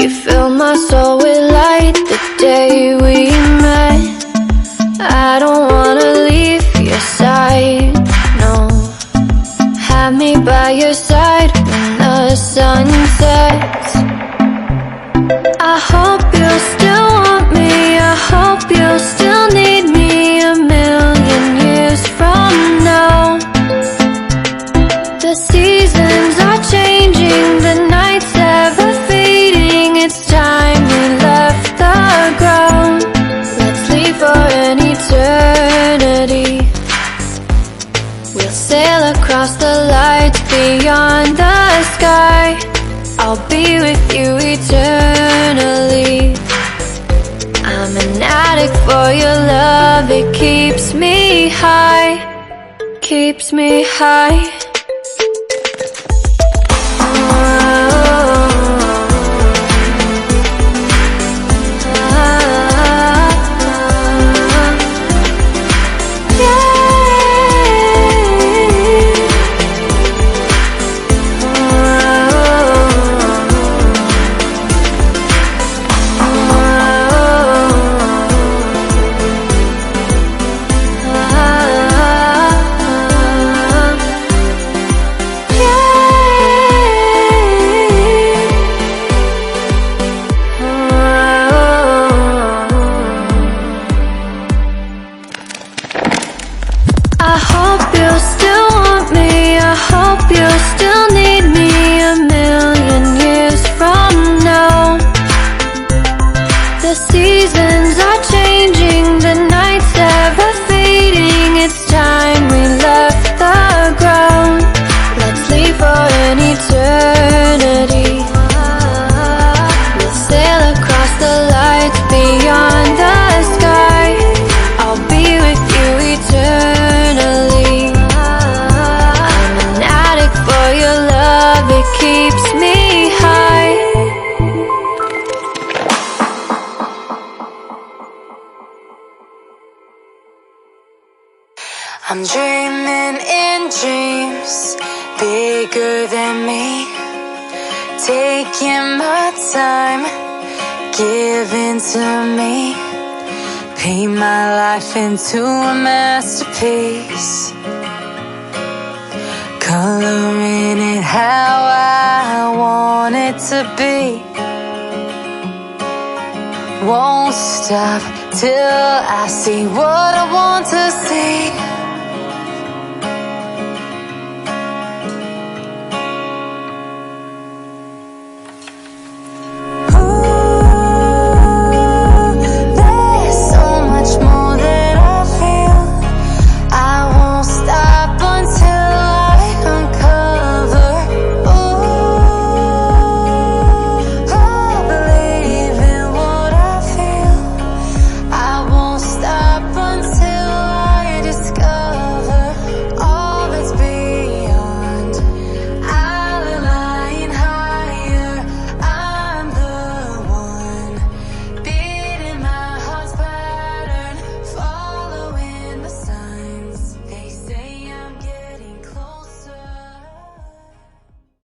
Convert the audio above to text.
You filled my soul with light the day we met. I don't wanna leave your side, no. Have me by your side when the sun sets. I hope you'll still want me, I hope you'll still need me a million years from now. The seasons are changing, the nights ever fading. It's time we left the ground. Let's leave for an eternity. We'll sail across the lights beyond the sky. I'll be with you eternally. I'm an addict for your love, it keeps me high, keeps me high. I hope you'll still want me, I hope you'll still need me a million years from now. The seasons are changing, the nights ever fading. It's time we left the ground. Let's leave for an eternity. We'll sail across the lights beyond the sky. I'll be with you eternally. I'm an addict for your love, it keeps me high. I'm dreaming in dreams bigger than me, taking my time, giving to me. Paint my life into a masterpiece, coloring it how I want it to be. Won't stop till I see what I want to see.